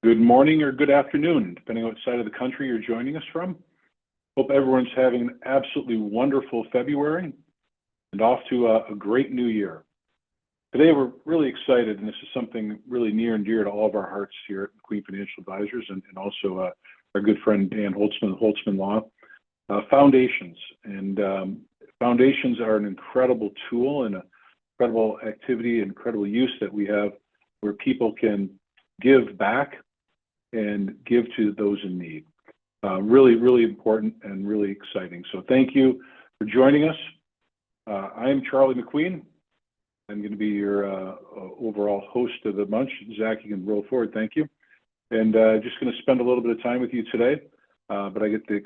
Good morning or good afternoon, depending on what side of the country you're joining us from. Hope everyone's having an absolutely wonderful February and off to a great new year. Today, we're really excited, and this is something really near and dear to all of our hearts here at McQueen Financial Advisors and also our good friend Dan Holtzman, Holtzman Law. Foundations. And foundations are an incredible tool and an incredible activity, incredible use that we have where people can give back and give to those in need. Really, really important and really exciting. So thank you for joining us. I am Charlie McQueen. I'm going to be your overall host of the bunch. Zach, you can roll forward. Thank you. And just going to spend a little bit of time with you today. But I get the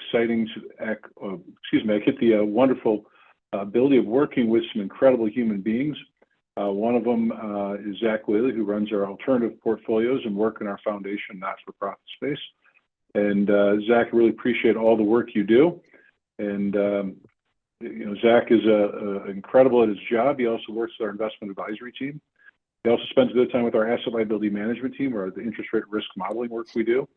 I get the wonderful ability of working with some incredible human beings. One of them is Zach Whaley, who runs our alternative portfolios and work in our foundation not-for-profit space. And Zach, I really appreciate all the work you do. And Zach is incredible at his job. He also works with our investment advisory team. He also spends a bit of time with our asset liability management team, or the interest rate risk modeling work we do.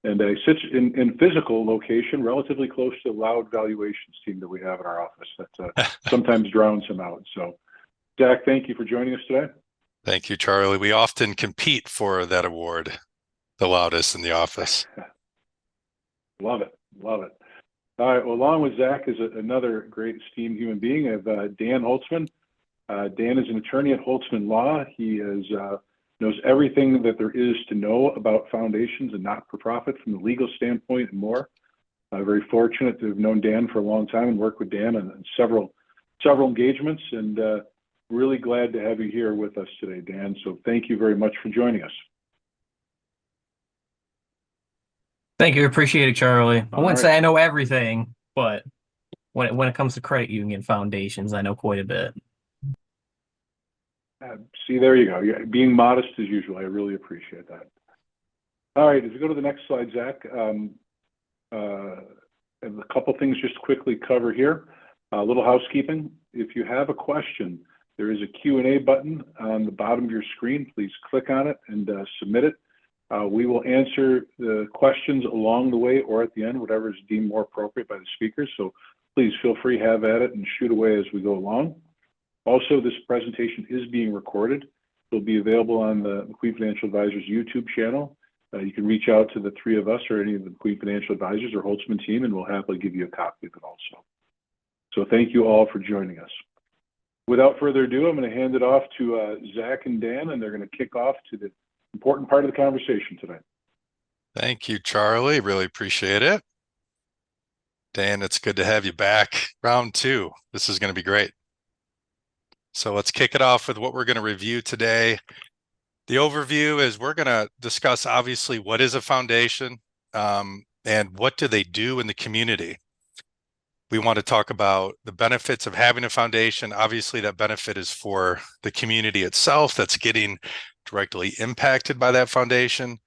And he sits in physical location, relatively close to the loud valuations team that we have in our office that sometimes drowns him out. So, Zach, thank you for joining us today. Thank you, Charlie. We often compete for that award, the loudest in the office. Love it. Love it. All right. Well, along with Zach is another great esteemed human being. I have Dan Holtzman. Dan is an attorney at Holtzman Law. He knows everything that there is to know about foundations and not-for-profit from the legal standpoint and more. Very fortunate to have known Dan for a long time and worked with Dan on several engagements, and really glad to have you here with us today, Dan. So thank you very much for joining us. Thank you. Appreciate it, Charlie. I wouldn't say I know everything, but when it comes to credit union foundations, I know quite a bit. See, there you go. You're being modest as usual. I really appreciate that. All right, as we go to the next slide, Zach, I have a couple things just to quickly cover here. A little housekeeping. If you have a question, there is a Q&A button on the bottom of your screen. Please click on it and submit it. We will answer the questions along the way or at the end, whatever is deemed more appropriate by the speakers. So please feel free to have at it and shoot away as we go along. Also, this presentation is being recorded. It'll be available on the McQueen Financial Advisors YouTube channel. You can reach out to the three of us or any of the McQueen Financial Advisors or Holtzman team, and we'll happily give you a copy of it also. So thank you all for joining us. Without further ado, I'm going to hand it off to Zach and Dan, and they're going to kick off to the important part of the conversation today. Thank you, Charlie. Really appreciate it. Dan, it's good to have you back. Round two. This is going to be great. So let's kick it off with what we're going to review today. The overview is we're going to discuss, obviously, what is a foundation and what do they do in the community. We want to talk about the benefits of having a foundation. Obviously, that benefit is for the community itself that's getting directly impacted by that foundation,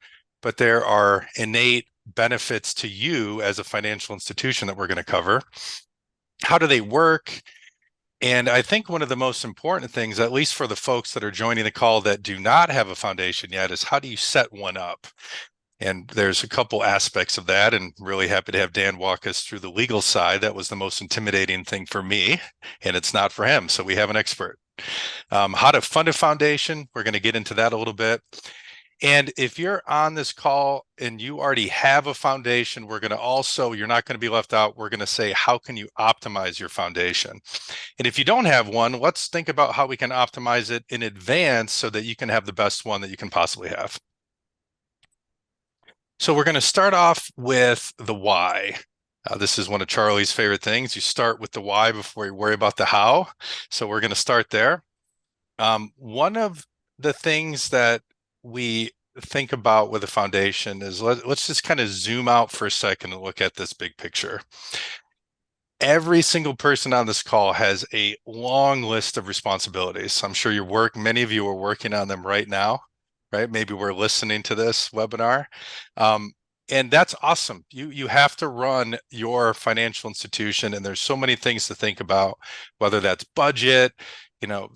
but there are innate benefits to you as a financial institution that we're going to cover. How do they work? And I think one of the most important things, at least for the folks that are joining the call that do not have a foundation yet, is how do you set one up? And there's a couple aspects of that, and really happy to have Dan walk us through the legal side. That was the most intimidating thing for me, and it's not for him. So we have an expert. How to fund a foundation, we're going to get into that a little bit. And if you're on this call and you already have a foundation, we're going to also, you're not going to be left out. We're going to say, how can you optimize your foundation? And if you don't have one, let's think about how we can optimize it in advance so that you can have the best one that you can possibly have. So we're going to start off with the why. This is one of Charlie's favorite things. You start with the why before you worry about the how. So we're going to start there. One of the things that we think about with a foundation is let's just kind of zoom out for a second and look at this big picture. Every single person on this call has a long list of responsibilities. I'm sure many of you are working on them right now, right? Maybe we're listening to this webinar. And that's awesome. You have to run your financial institution, and there's so many things to think about, whether that's budget,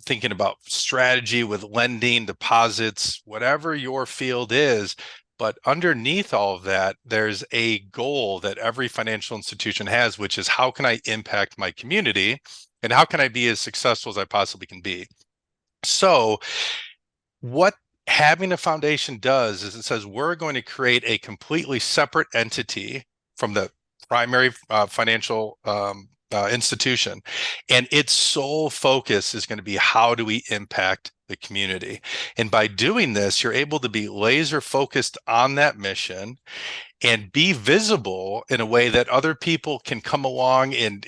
thinking about strategy with lending, deposits, whatever your field is, But underneath all of that, there's a goal that every financial institution has, which is how can I impact my community and how can I be as successful as I possibly can be? So what having a foundation does is it says we're going to create a completely separate entity from the primary financial institution, and its sole focus is going to be how do we impact the community. And by doing this, you're able to be laser focused on that mission and be visible in a way that other people can come along and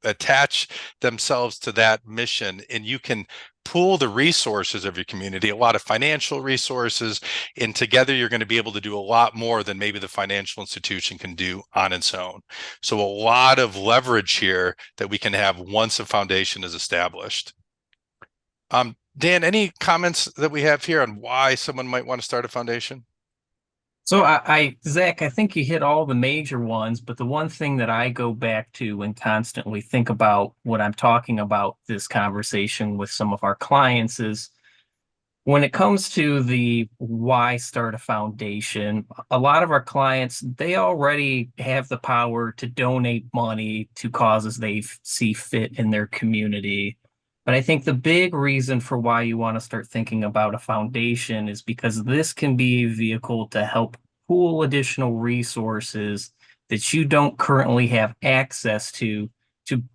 attach themselves to that mission, and you can pool the resources of your community, a lot of financial resources, and together you're going to be able to do a lot more than maybe the financial institution can do on its own. So a lot of leverage here that we can have once a foundation is established. Dan, any comments that we have here on why someone might want to start a foundation? So Zach, I think you hit all the major ones, but the one thing that I go back to and constantly think about when I'm talking about this conversation with some of our clients is when it comes to the why start a foundation, a lot of our clients, they already have the power to donate money to causes they see fit in their community. But I think the big reason for why you want to start thinking about a foundation is because this can be a vehicle to help pool additional resources that you don't currently have access to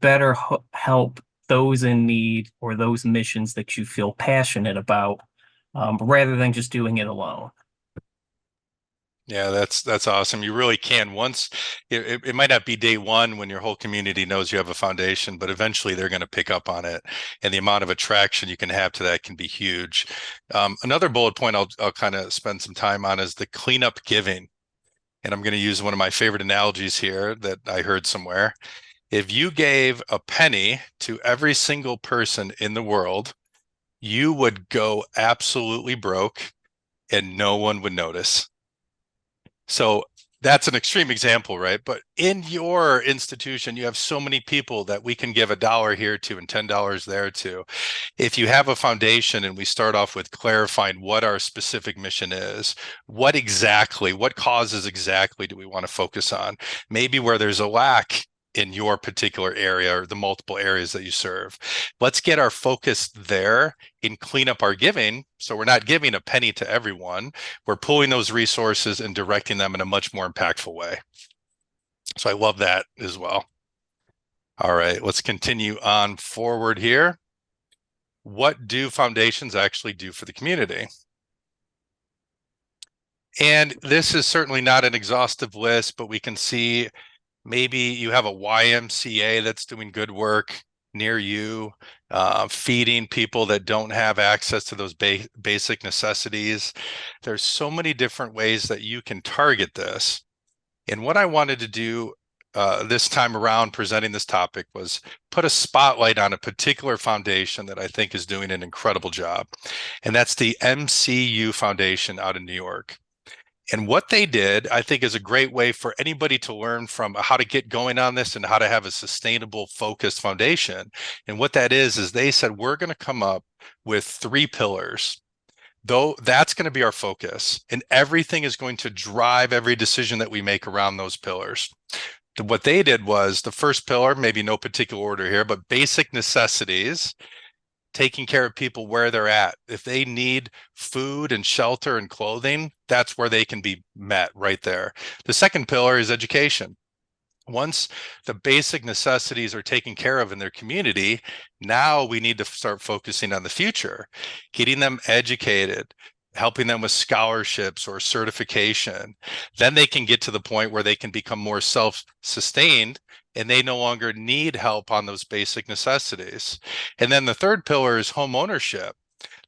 better help those in need or those missions that you feel passionate about, rather than just doing it alone. Yeah, that's awesome. You really can. Once it might not be day one when your whole community knows you have a foundation, but eventually they're going to pick up on it, and the amount of attraction you can have to that can be huge. Another bullet point I'll kind of spend some time on is the cleanup giving, and I'm going to use one of my favorite analogies here that I heard somewhere. If you gave a penny to every single person in the world, you would go absolutely broke, and no one would notice. So that's an extreme example, right? But in your institution, you have so many people that we can give $1 here to and $10 there to. If you have a foundation and we start off with clarifying what our specific mission is, what causes exactly do we want to focus on? Maybe where there's a lack in your particular area or the multiple areas that you serve. Let's get our focus there and clean up our giving. So we're not giving a penny to everyone. We're pulling those resources and directing them in a much more impactful way. So I love that as well. All right, let's continue on forward here. What do foundations actually do for the community? And this is certainly not an exhaustive list, but we can see maybe you have a YMCA that's doing good work near you, feeding people that don't have access to those basic necessities. There's so many different ways that you can target this. And what I wanted to do this time around presenting this topic was put a spotlight on a particular foundation that I think is doing an incredible job. And that's the MCU Foundation out in New York. And what they did, I think, is a great way for anybody to learn from how to get going on this and how to have a sustainable, focused foundation. And what that is they said, we're going to come up with 3 pillars. Though that's going to be our focus, and everything is going to drive every decision that we make around those pillars. What they did was the first pillar, maybe no particular order here, but basic necessities, taking care of people where they're at. If they need food and shelter and clothing, that's where they can be met right there. The second pillar is education. Once the basic necessities are taken care of in their community, now we need to start focusing on the future, getting them educated, helping them with scholarships or certification. Then they can get to the point where they can become more self-sustained and they no longer need help on those basic necessities. And then the third pillar is home ownership.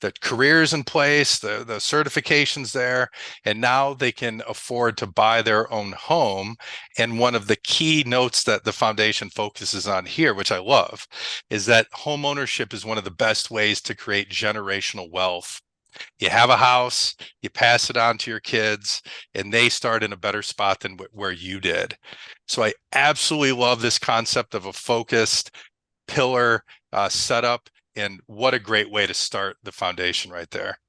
The careers in place, the certifications there, and now they can afford to buy their own home. And one of the key notes that the foundation focuses on here, which I love, is that home ownership is one of the best ways to create generational wealth. You have a house, you pass it on to your kids, and they start in a better spot than where you did. So I absolutely love this concept of a focused pillar setup, and what a great way to start the foundation right there.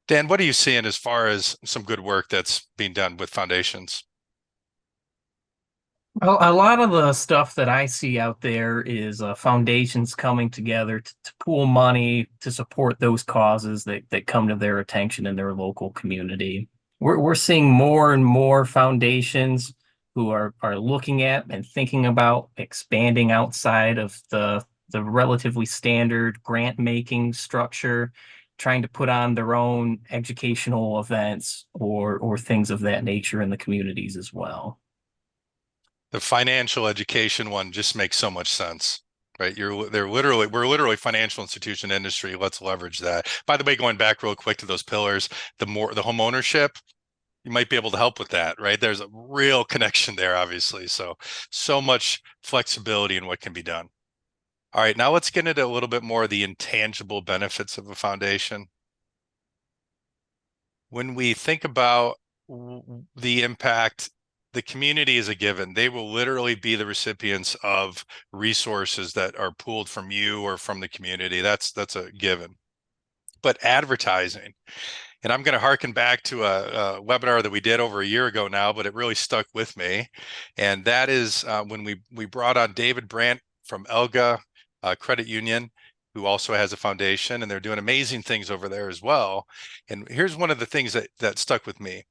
Dan, what are you seeing as far as some good work that's being done with foundations? Well, a lot of the stuff that I see out there is foundations coming together to pool money to support those causes that come to their attention in their local community. We're seeing more and more foundations who are looking at and thinking about expanding outside of the relatively standard grant making structure, trying to put on their own educational events or things of that nature in the communities as well. The financial education one just makes so much sense, right? We're literally financial institution industry. Let's leverage that. By the way, going back real quick to those pillars, the home ownership, you might be able to help with that, right? There's a real connection there, obviously. So much flexibility in what can be done. All right, now let's get into a little bit more of the intangible benefits of a foundation. When we think about the impact, the community is a given. They will literally be the recipients of resources that are pooled from you or from the community. That's a given. But advertising, and I'm going to harken back to a webinar that we did over a year ago now, but it really stuck with me. And that is when we brought on David Brandt from Elga Credit Union, who also has a foundation, and they're doing amazing things over there as well. And here's one of the things that stuck with me.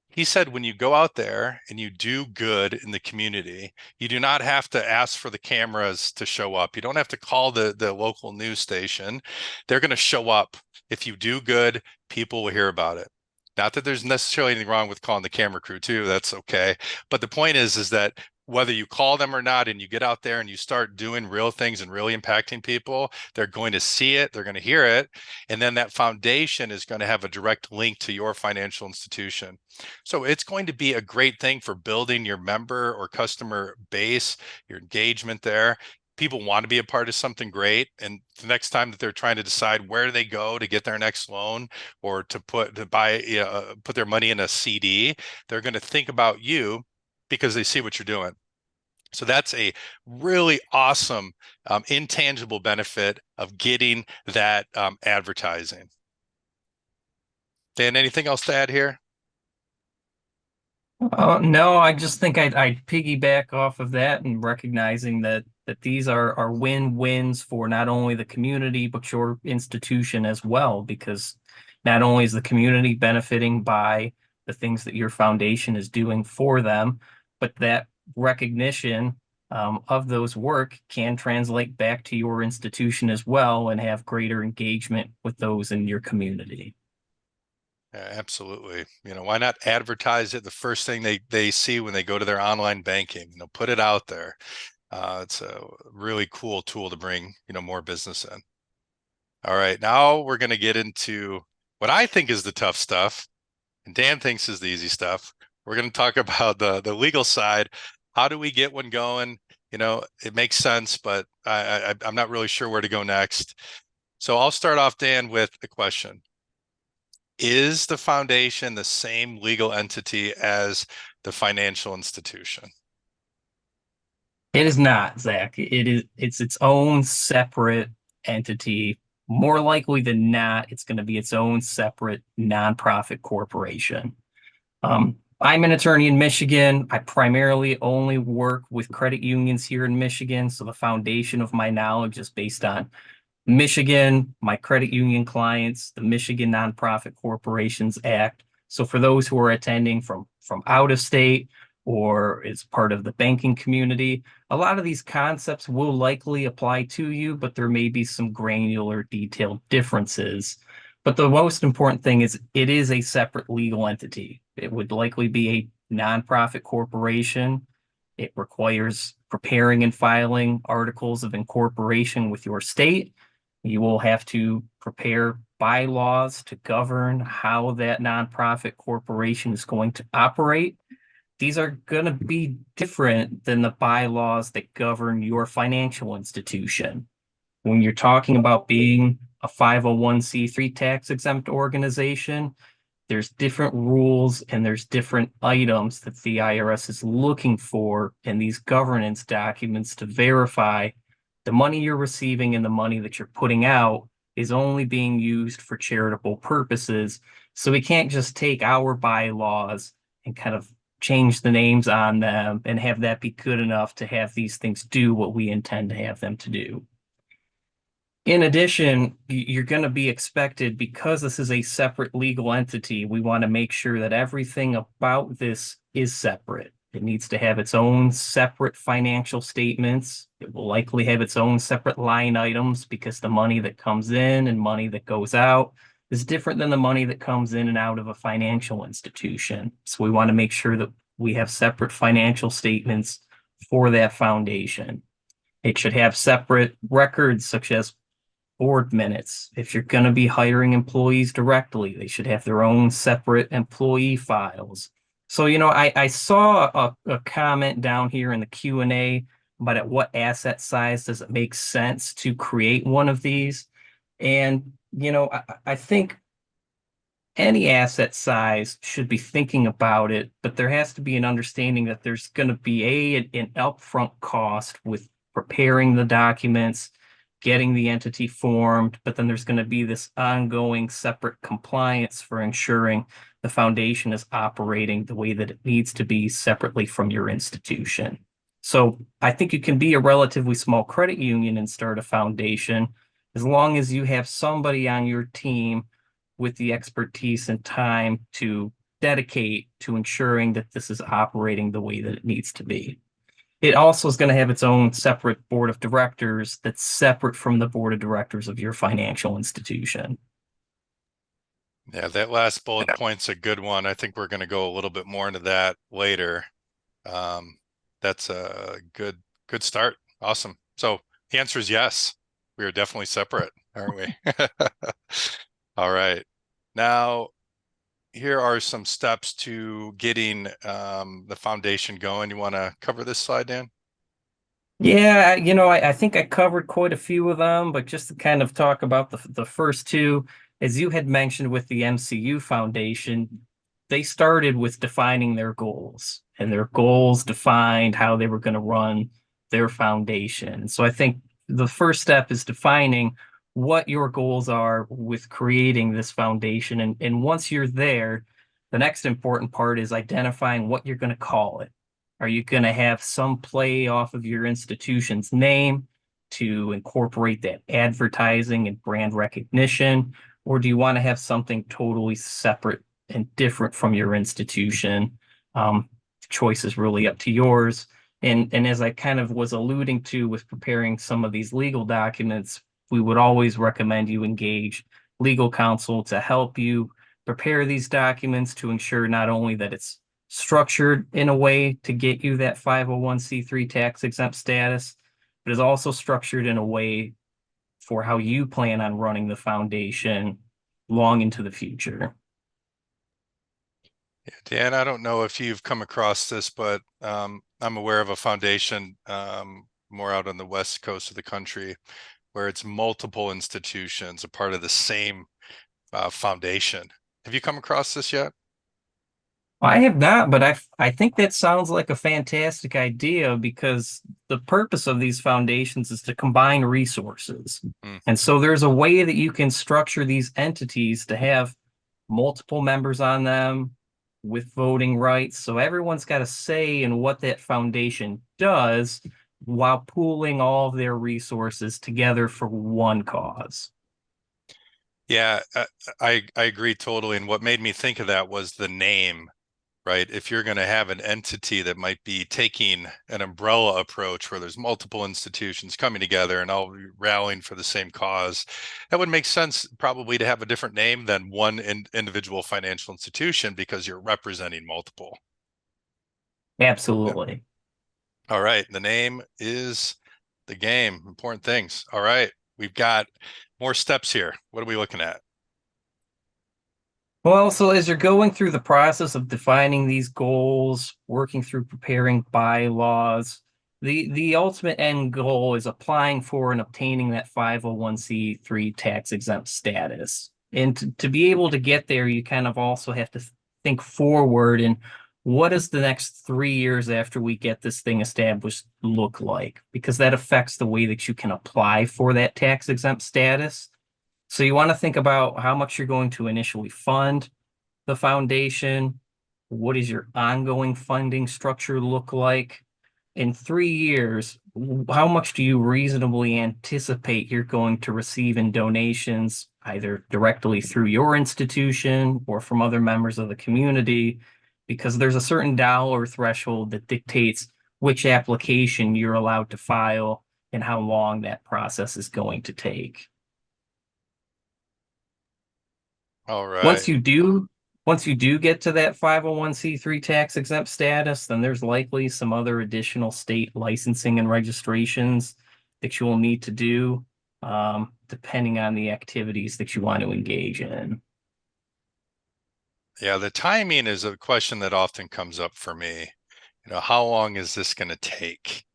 He said, when you go out there and you do good in the community, you do not have to ask for the cameras to show up. You don't have to call the local news station. They're going to show up. If you do good, people will hear about it. Not that there's necessarily anything wrong with calling the camera crew too. That's okay. But the point is that whether you call them or not, and you get out there and you start doing real things and really impacting people, they're going to see it, they're going to hear it. And then that foundation is going to have a direct link to your financial institution. So it's going to be a great thing for building your member or customer base, your engagement there. People want to be a part of something great. And the next time that they're trying to decide where do they go to get their next loan or put their money in a CD, they're going to think about you because they see what you're doing. So that's a really awesome intangible benefit of getting that advertising. Dan, anything else to add here? No, I just think I'd piggyback off of that and recognizing that these are win-wins for not only the community, but your institution as well, because not only is the community benefiting by the things that your foundation is doing for them, but that recognition of those work can translate back to your institution as well and have greater engagement with those in your community. Yeah, absolutely. Why not advertise it the first thing they see when they go to their online banking? Put it out there. It's a really cool tool to bring, more business in. All right, now we're going to get into what I think is the tough stuff, and Dan thinks is the easy stuff. We're going to talk about the legal side. How do we get one going? It makes sense, but I'm not really sure where to go next. So I'll start off, Dan, with a question. Is the foundation the same legal entity as the financial institution? It is not, Zach. It's its own separate entity. More likely than not, it's going to be its own separate nonprofit corporation. I'm an attorney in Michigan. I primarily only work with credit unions here in Michigan, so the foundation of my knowledge is based on Michigan, my credit union clients, the Michigan Nonprofit Corporations Act. So for those who are attending from out of state or as part of the banking community, a lot of these concepts will likely apply to you, but there may be some granular detailed differences. But the most important thing is it is a separate legal entity. It would likely be a nonprofit corporation. It requires preparing and filing articles of incorporation with your state. You will have to prepare bylaws to govern how that nonprofit corporation is going to operate. These are going to be different than the bylaws that govern your financial institution. When you're talking about being a 501c3 tax exempt organization, there's different rules and there's different items that the IRS is looking for in these governance documents to verify the money you're receiving and the money that you're putting out is only being used for charitable purposes. So we can't just take our bylaws and kind of change the names on them and have that be good enough to have these things do what we intend to have them to do. In addition, you're going to be expected, because this is a separate legal entity, we want to make sure that everything about this is separate. It needs to have its own separate financial statements. It will likely have its own separate line items, because the money that comes in and money that goes out is different than the money that comes in and out of a financial institution. So we want to make sure that we have separate financial statements for that foundation. It should have separate records, such as board minutes. If you're going to be hiring employees directly, they should have their own separate employee files. So, I saw a comment down here in the Q&A about at what asset size does it make sense to create one of these. And, I think any asset size should be thinking about it, but there has to be an understanding that there's going to be an upfront cost with preparing the documents, getting the entity formed, but then there's going to be this ongoing separate compliance for ensuring the foundation is operating the way that it needs to be separately from your institution. So I think you can be a relatively small credit union and start a foundation as long as you have somebody on your team with the expertise and time to dedicate to ensuring that this is operating the way that it needs to be. It also is going to have its own separate board of directors that's separate from the board of directors of your financial institution. Yeah, that last bullet point's a good one. I think we're going to go a little bit more into that later. That's a good start. Awesome. So the answer is yes. We are definitely separate, aren't we? All right. Now, here are some steps to getting the foundation going. You want to cover this slide, Dan? Yeah, I think I covered quite a few of them, but just to kind of talk about the first two, as you had mentioned with the MCU Foundation, they started with defining their goals, and their goals defined how they were going to run their foundation. So I think the first step is defining what your goals are with creating this foundation. And once you're there, the next important part is identifying what you're going to call it. Are you going to have some play off of your institution's name to incorporate that advertising and brand recognition? Or do you want to have something totally separate and different from your institution? The choice is really up to yours. And as I kind of was alluding to with preparing some of these legal documents, we would always recommend you engage legal counsel to help you prepare these documents to ensure not only that it's structured in a way to get you that 501c3 tax exempt status, but is also structured in a way for how you plan on running the foundation long into the future. Yeah, Dan, I don't know if you've come across this, but I'm aware of a foundation more out on the west coast of the country where it's multiple institutions, a part of the same foundation. Have you come across this yet? I have not, but I think that sounds like a fantastic idea, because the purpose of these foundations is to combine resources. And so there's a way that you can structure these entities to have multiple members on them with voting rights. So everyone's got a say in what that foundation does while pooling all of their resources together for one cause. Yeah, I agree totally. And what made me think of that was the name, right? If you're going to have an entity that might be taking an umbrella approach where there's multiple institutions coming together and all rallying for the same cause, that would make sense probably to have a different name than one individual financial institution, because you're representing multiple. Absolutely. Yeah. All right. The name is the game. Important things. All right. We've got more steps here. What are we looking at? Well, so as you're going through the process of defining these goals, working through preparing bylaws, the ultimate end goal is applying for and obtaining that 501c3 tax exempt status. And to be able to get there, you kind of also have to think forward, and what does the next 3 years after we get this thing established look like? Because that affects the way that you can apply for that tax exempt status. So you want to think about how much you're going to initially fund the foundation. What does your ongoing funding structure look like? In 3 years, how much do you reasonably anticipate you're going to receive in donations, either directly through your institution or from other members of the community? Because there's a certain dollar threshold that dictates which application you're allowed to file and how long that process is going to take. All Once right. you do, once you do get to that 501c3 tax exempt status, then there's likely some other additional state licensing and registrations that you will need to do, depending on the activities that you want to engage in. Yeah, the timing is a question that often comes up for me. How long is this going to take?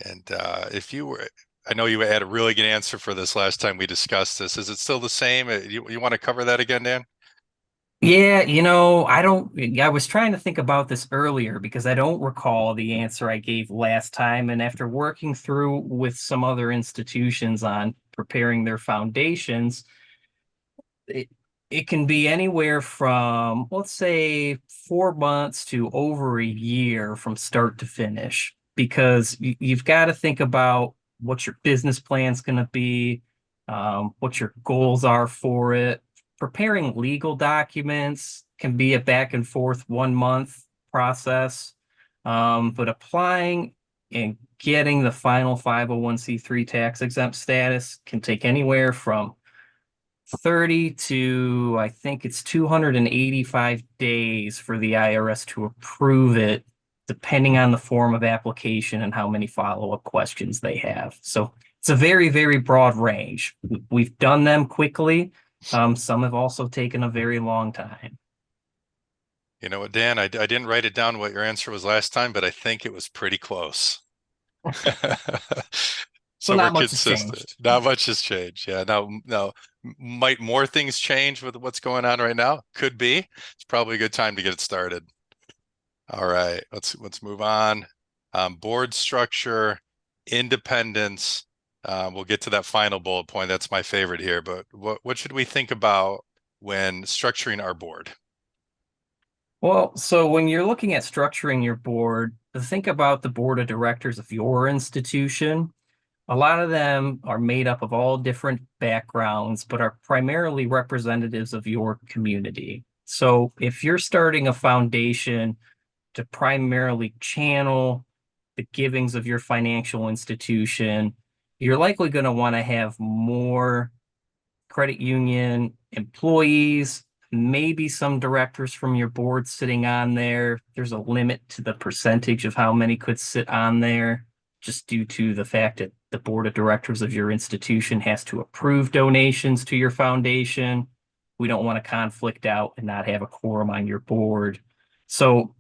And if you were, I know you had a really good answer for this last time we discussed this. Is it still the same? You want to cover that again, Dan? Yeah, I was trying to think about this earlier because I don't recall the answer I gave last time. And after working through with some other institutions on preparing their foundations, it, it can be anywhere from, let's say, 4 months to over a year from start to finish, because you've got to think about what your business plan's going to be, what your goals are for it. Preparing legal documents can be a back and forth 1 month process, but applying and getting the final 501c3 tax exempt status can take anywhere from 30 to, I think it's 285 days for the IRS to approve it, depending on the form of application and how many follow-up questions they have. So it's a very, very broad range. We've done them quickly. Some have also taken a very long time. You know what, Dan, I didn't write it down what your answer was last time, but I think it was pretty close. So So we're not much has consistent. changed. Not much has changed. Yeah. Now, might more things change with what's going on right now? Could be. It's probably a good time to get it started. All right, let's move on. Board structure, independence. We'll get to that final bullet point. That's my favorite here. But what should we think about when structuring our board? Well, so when you're looking at structuring your board, think about the board of directors of your institution. A lot of them are made up of all different backgrounds, but are primarily representatives of your community. So if you're starting a foundation to primarily channel the givings of your financial institution, you're likely going to want to have more credit union employees, maybe some directors from your board sitting on there. There's a limit to the percentage of how many could sit on there, just due to the fact that the board of directors of your institution has to approve donations to your foundation. We don't want to conflict out and not have a quorum on your board. So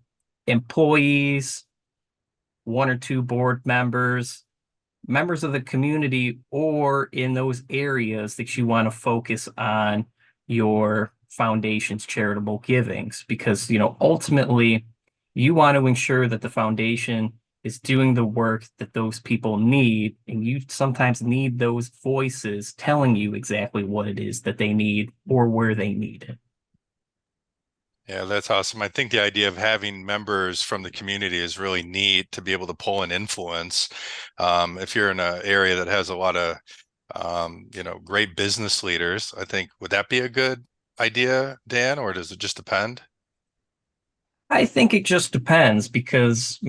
employees, one or two board members, members of the community, or in those areas that you want to focus on your foundation's charitable givings, because ultimately you want to ensure that the foundation is doing the work that those people need, and you sometimes need those voices telling you exactly what it is that they need or where they need it. Yeah, that's awesome. I think the idea of having members from the community is really neat to be able to pull in influence. If you're in an area that has a lot of, great business leaders, I think, would that be a good idea, Dan, or does it just depend? I think it just depends, because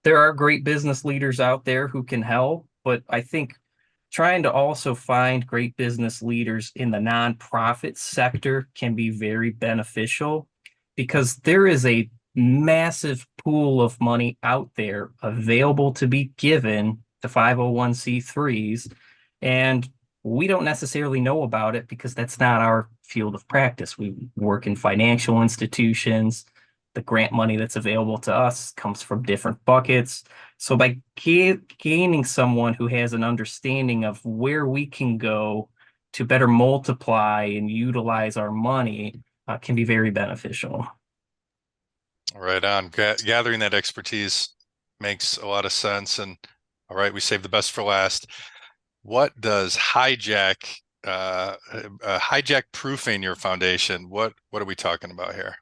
there are great business leaders out there who can help, but I think trying to also find great business leaders in the nonprofit sector can be very beneficial, because there is a massive pool of money out there available to be given to 501c3s, and we don't necessarily know about it because that's not our field of practice. We work in financial institutions. The grant money that's available to us comes from different buckets. So by gaining someone who has an understanding of where we can go to better multiply and utilize our money, can be very beneficial. Right on. Gathering that expertise makes a lot of sense. And all right, we saved the best for last. What does hijack hijack proofing your foundation. What are we talking about here?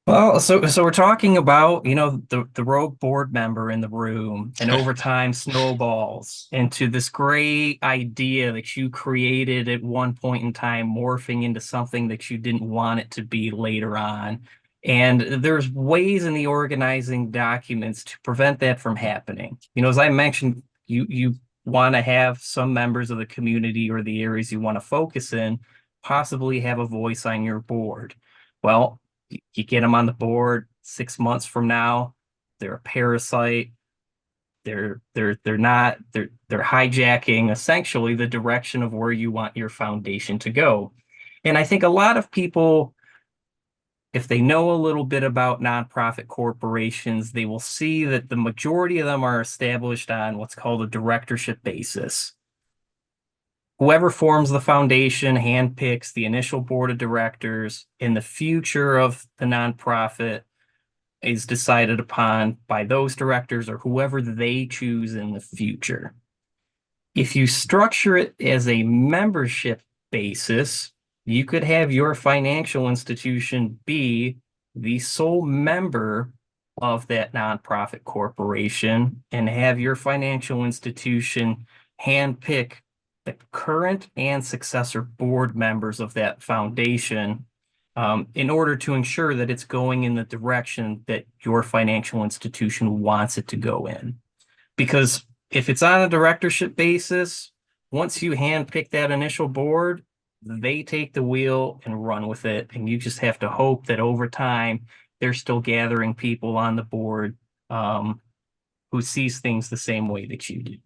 Well, so we're talking about, the rogue board member in the room, and over time snowballs into this great idea that you created at one point in time, morphing into something that you didn't want it to be later on. And there's ways in the organizing documents to prevent that from happening. As I mentioned, you want to have some members of the community or the areas you want to focus in possibly have a voice on your board. Well, you get them on the board 6 months from now, they're a parasite. They're hijacking essentially the direction of where you want your foundation to go. And I think a lot of people, if they know a little bit about nonprofit corporations, they will see that the majority of them are established on what's called a directorship basis. Whoever forms the foundation handpicks the initial board of directors, and the future of the nonprofit is decided upon by those directors or whoever they choose in the future. If you structure it as a membership basis, you could have your financial institution be the sole member of that nonprofit corporation and have your financial institution handpick the current and successor board members of that foundation in order to ensure that it's going in the direction that your financial institution wants it to go in. Because if it's on a directorship basis, once you handpick that initial board, they take the wheel and run with it. And you just have to hope that over time, they're still gathering people on the board who sees things the same way that you do.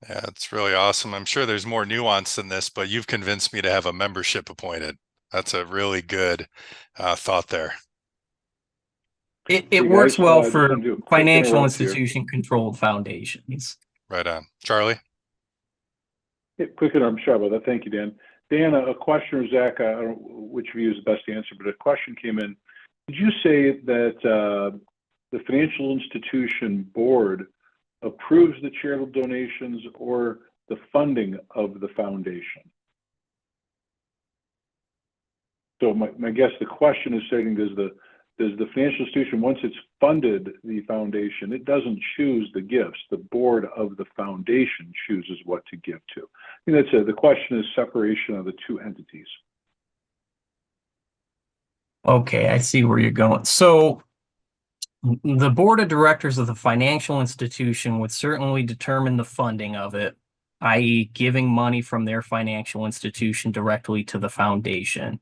Yeah, it's really awesome. I'm sure there's more nuance than this, but you've convinced me to have a membership appointed. That's a really good thought there. It Hey, works guys, well just for wanna do a quick financial interrupt here. institution-controlled foundations. Right on. Charlie? Yeah, quick interrupt, sorry about that. Thank you, Dan. Dan, a question, or Zach, I don't know which of you is the best to answer, but a question came in. Did you say that the financial institution board approves the charitable donations or the funding of the foundation? So my guess, the question is saying, does the financial institution, once it's funded the foundation, it doesn't choose the gifts. The board of the foundation chooses what to give to. I think that's the question is separation of the two entities. Okay, I see where you're going. So the board of directors of the financial institution would certainly determine the funding of it, i.e. giving money from their financial institution directly to the foundation.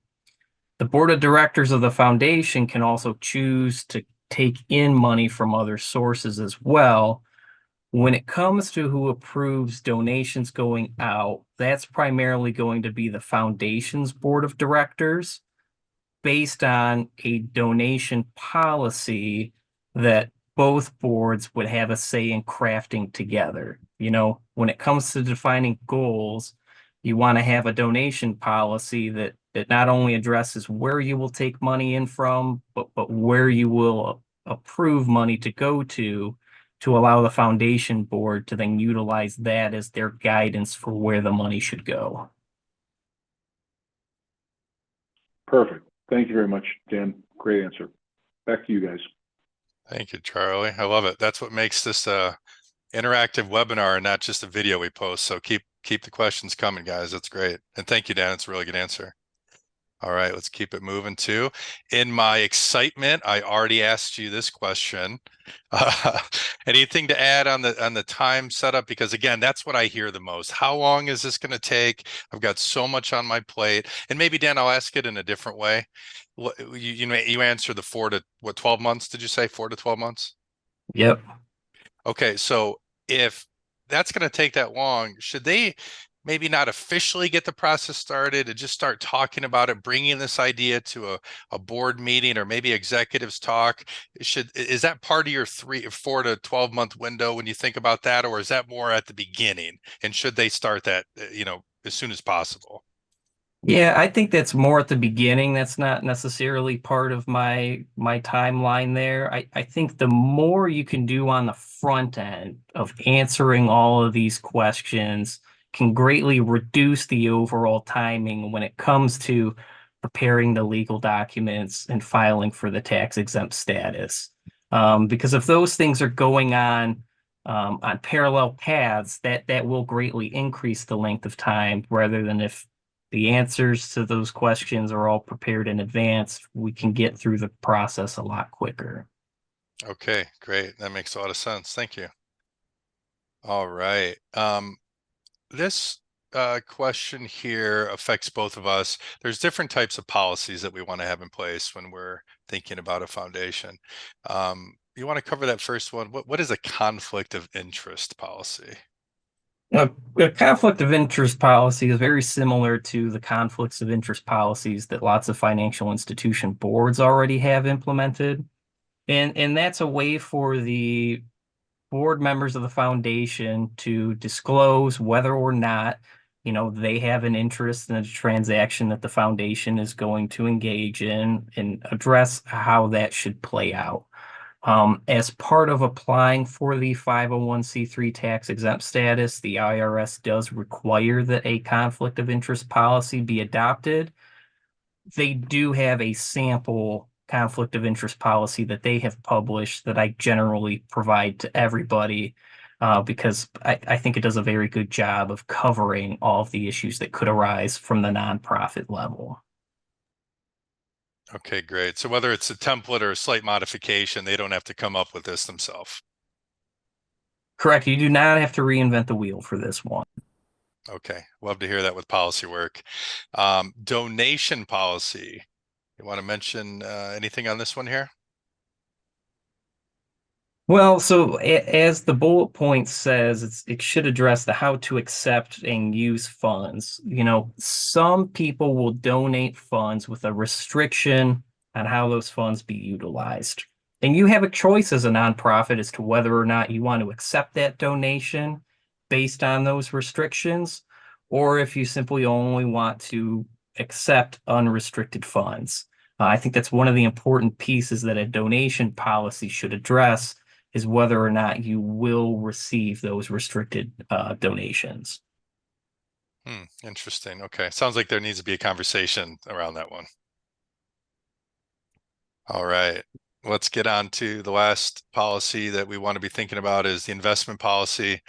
The board of directors of the foundation can also choose to take in money from other sources as well. When it comes to who approves donations going out, that's primarily going to be the foundation's board of directors based on a donation policy that both boards would have a say in crafting together. When it comes to defining goals, you want to have a donation policy that not only addresses where you will take money in from, but where you will approve money to go to allow the foundation board to then utilize that as their guidance for where the money should go. Perfect. Thank you very much, Dan. Great answer. Back to you guys. Thank you, Charlie. I love it. That's what makes this a interactive webinar and not just a video we post. So keep the questions coming, guys. That's great. And thank you, Dan. It's a really good answer. All right, let's keep it moving too. In my excitement, I already asked you this question. Anything to add on the time setup? Because again, that's what I hear the most. How long is this going to take? I've got so much on my plate. And maybe Dan, I'll ask it in a different way. You answer the 12 months? Did you say 4 to 12 months? Yep. Okay, so if that's going to take that long, should they maybe not officially get the process started and just start talking about it, bringing this idea to a board meeting, or maybe executives talk? Is that part of your 4 to 12 month window when you think about that, or is that more at the beginning? And should they start that, as soon as possible? Yeah, I think that's more at the beginning. That's not necessarily part of my timeline there. I think the more you can do on the front end of answering all of these questions can greatly reduce the overall timing when it comes to preparing the legal documents and filing for the tax exempt status. Because if those things are going on parallel paths, that will greatly increase the length of time, rather than if the answers to those questions are all prepared in advance, we can get through the process a lot quicker. Okay, great. That makes a lot of sense. Thank you. All right. This question here affects both of us. There's different types of policies that we want to have in place when we're thinking about a foundation. You want to cover that first one? What is a conflict of interest policy? A conflict of interest policy is very similar to the conflicts of interest policies that lots of financial institution boards already have implemented. And that's a way for the board members of the foundation to disclose whether or not, they have an interest in a transaction that the foundation is going to engage in, and address how that should play out. As part of applying for the 501c3 tax exempt status, the IRS does require that a conflict of interest policy be adopted. They do have a sample conflict of interest policy that they have published that I generally provide to everybody, because I think it does a very good job of covering all of the issues that could arise from the nonprofit level. Okay, great. So whether it's a template or a slight modification, they don't have to come up with this themselves. Correct. You do not have to reinvent the wheel for this one. Okay, love to hear that with policy work. Donation policy. You want to mention anything on this one here? Well, so as the bullet point says, it should address the how to accept and use funds. Some people will donate funds with a restriction on how those funds be utilized. And you have a choice as a nonprofit as to whether or not you want to accept that donation based on those restrictions, or if you simply only want to accept unrestricted funds. I think that's one of the important pieces that a donation policy should address, is whether or not you will receive those restricted donations. Interesting. Okay. Sounds like there needs to be a conversation around that one. All right. Let's get on to the last policy that we want to be thinking about, is the investment policy.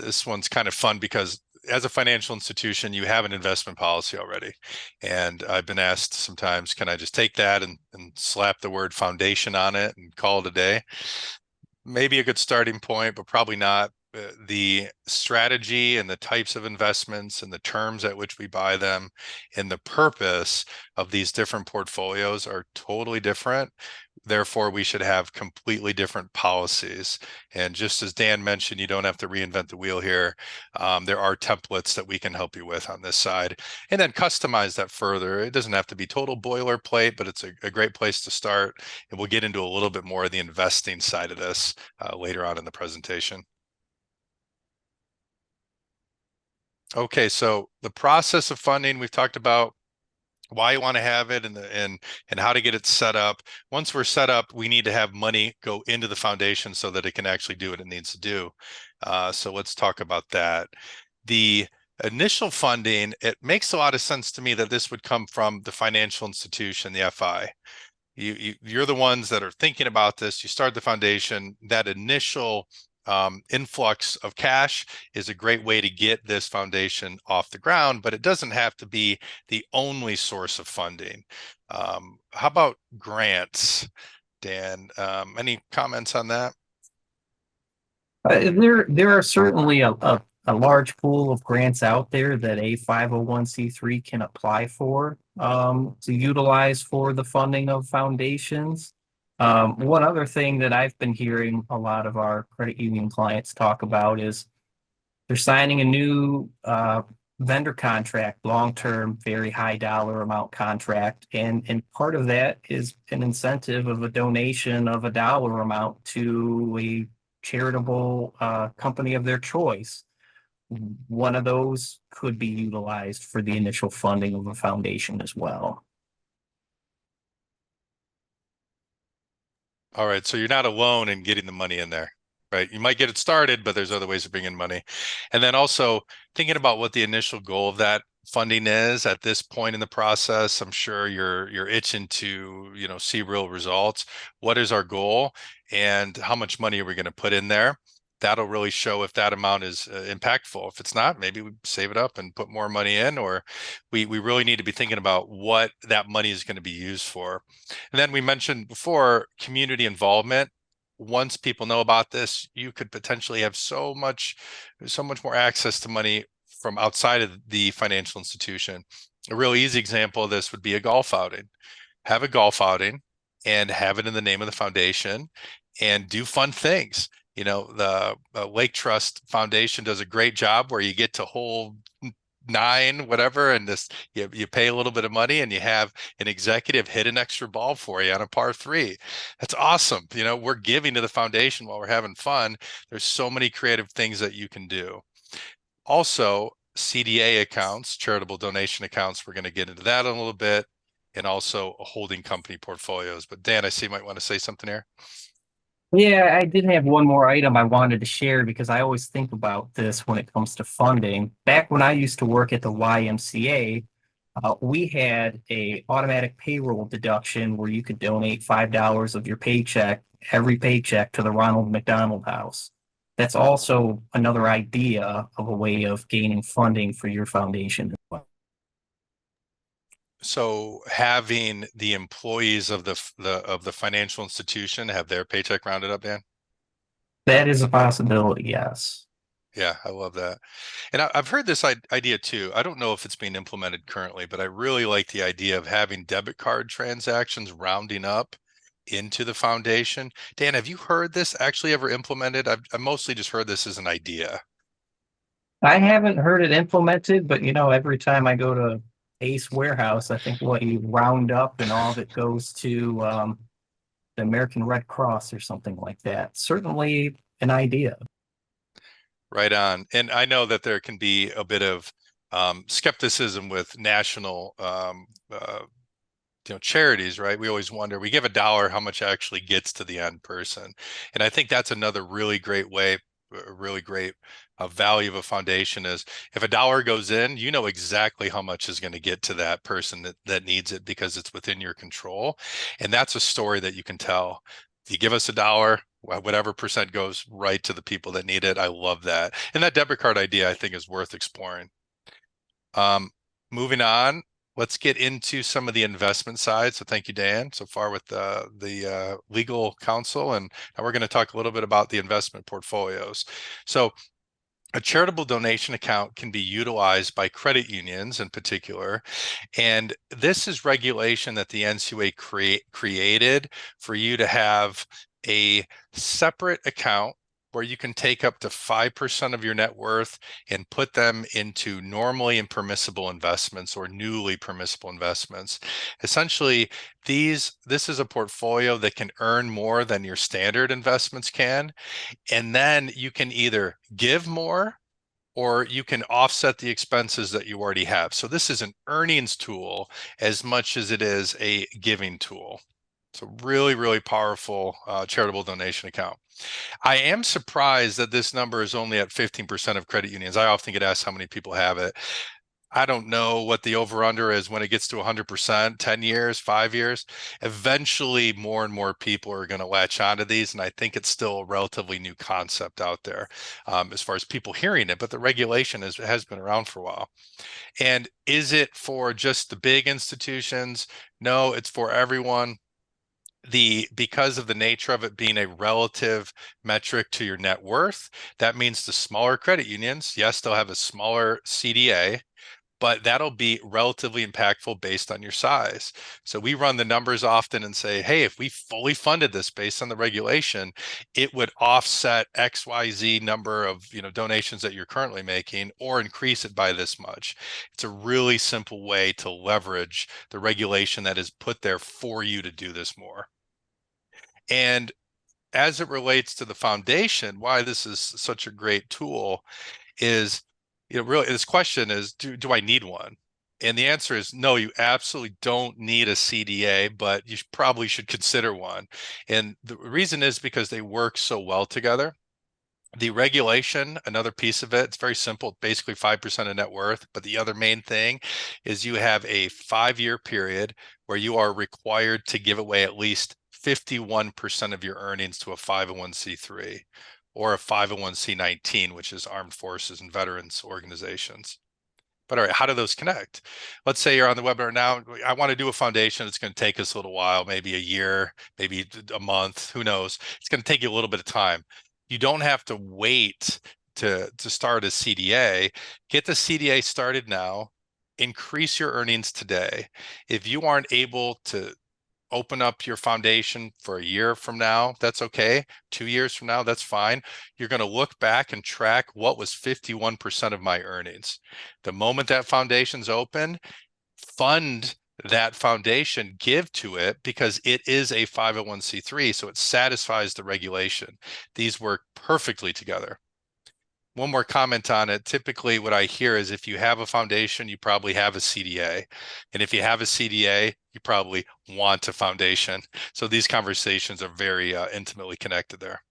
This one's kind of fun because as a financial institution, you have an investment policy already. And I've been asked sometimes, can I just take that and slap the word foundation on it and call it a day? Maybe a good starting point, but probably not. The strategy and the types of investments and the terms at which we buy them and the purpose of these different portfolios are totally different. Therefore, we should have completely different policies. And just as Dan mentioned, you don't have to reinvent the wheel here. There are templates that we can help you with on this side, and then customize that further. It doesn't have to be total boilerplate, but it's a great place to start. And we'll get into a little bit more of the investing side of this later on in the presentation. Okay, so the process of funding, we've talked about why you want to have it and how to get it set up. Once we're set up, we need to have money go into the foundation so that it can actually do what it needs to do. So let's talk about that. The initial funding, it makes a lot of sense to me that this would come from the financial institution, the FI. You're the ones that are thinking about this. You start the foundation. That initial influx of cash is a great way to get this foundation off the ground, but it doesn't have to be the only source of funding. How about grants, Dan? Any comments on that? There are certainly a large pool of grants out there that a 501c3 can apply for, to utilize for the funding of foundations. One other thing that I've been hearing a lot of our credit union clients talk about is they're signing a new vendor contract, long-term, very high dollar amount contract. And part of that is an incentive of a donation of a dollar amount to a charitable company of their choice. One of those could be utilized for the initial funding of a foundation as well. All right, so you're not alone in getting the money in there. right? You might get it started, but there's other ways of bringing money. And then also thinking about what the initial goal of that funding is at this point in the process. I'm sure you're itching to, see real results. What is our goal and how much money are we going to put in there? That'll really show if that amount is impactful. If it's not, maybe we save it up and put more money in, or we really need to be thinking about what that money is going to be used for. And then we mentioned before community involvement. Once people know about this, you could potentially have so much more access to money from outside of the financial institution. A real easy example of this would be a golf outing. Have a golf outing and have it in the name of the foundation and do fun things. The Lake Trust Foundation does a great job where you get to hole 9, whatever, and you pay a little bit of money and you have an executive hit an extra ball for you on a par 3. That's awesome. We're giving to the foundation while we're having fun. There's so many creative things that you can do. Also, CDA accounts, charitable donation accounts, we're going to get into that in a little bit, and also holding company portfolios. But Dan, I see you might want to say something here. Yeah, I did have one more item I wanted to share because I always think about this when it comes to funding. Back when I used to work at the YMCA, we had a automatic payroll deduction where you could donate $5 of your paycheck, every paycheck, to the Ronald McDonald House. That's also another idea of a way of gaining funding for your foundation as well. So having the employees of the financial institution have their paycheck rounded up, Dan? That is a possibility, yes. Yeah, I love that. And I've heard this idea too. I don't know if it's being implemented currently, but I really like the idea of having debit card transactions rounding up into the foundation. Dan, have you heard this actually ever implemented? I've mostly just heard this as an idea. I haven't heard it implemented, but every time I go to Ace Warehouse, I think what you round up and all of it goes to the American Red Cross or something like that. Certainly an idea. Right on. And I know that there can be a bit of skepticism with national charities, right? We always wonder, we give $1, how much actually gets to the end person. And I think that's another really great way, a really great value of a foundation is if $1 goes in, you know exactly how much is going to get to that person that needs it because it's within your control. And that's a story that you can tell. You give us $1, whatever percent goes right to the people that need it. I love that. And that debit card idea, I think, is worth exploring. Moving on, let's get into some of the investment side. So thank you, Dan, so far with the legal counsel. And now we're going to talk a little bit about the investment portfolios. So a charitable donation account can be utilized by credit unions in particular. And this is regulation that the NCUA created for you to have a separate account where you can take up to 5% of your net worth and put them into normally and permissible investments or newly permissible investments. Essentially, this is a portfolio that can earn more than your standard investments can. And then you can either give more or you can offset the expenses that you already have. So this is an earnings tool as much as it is a giving tool. So really, really powerful charitable donation account. I am surprised that this number is only at 15% of credit unions. I often get asked how many people have it. I don't know what the over under is when it gets to 100%, 10 years, 5 years. Eventually, more and more people are going to latch onto these. And I think it's still a relatively new concept out there as far as people hearing it. But the regulation has been around for a while. And is it for just the big institutions? No, it's for everyone. Because of the nature of it being a relative metric to your net worth, that means the smaller credit unions, yes, they'll have a smaller CDA, but that'll be relatively impactful based on your size. So we run the numbers often and say, hey, if we fully funded this based on the regulation, it would offset XYZ number of donations that you're currently making or increase it by this much. It's a really simple way to leverage the regulation that is put there for you to do this more. And as it relates to the foundation, why this is such a great tool is, really this question is, do I need one? And the answer is no, you absolutely don't need a CDA, but you probably should consider one. And the reason is because they work so well together. The regulation, another piece of it, it's very simple, basically 5% of net worth. But the other main thing is you have a 5-year period where you are required to give away at least 51% of your earnings to a 501c3 or a 501c19, which is armed forces and veterans organizations. But all right, how do those connect? Let's say you're on the webinar now. I want to do a foundation. It's going to take us a little while, maybe a year, maybe a month, who knows? It's going to take you a little bit of time. You don't have to wait to start a CDA. Get the CDA started now. Increase your earnings today. If you aren't able to open up your foundation for a year from now, that's okay. 2 years from now, that's fine. You're going to look back and track what was 51% of my earnings. The moment that foundation's open, fund that foundation, give to it, because it is a 501c3, so it satisfies the regulation. These work perfectly together. One more comment on it. Typically what I hear is if you have a foundation, you probably have a CDA. And if you have a CDA, you probably want a foundation. So these conversations are very intimately connected there.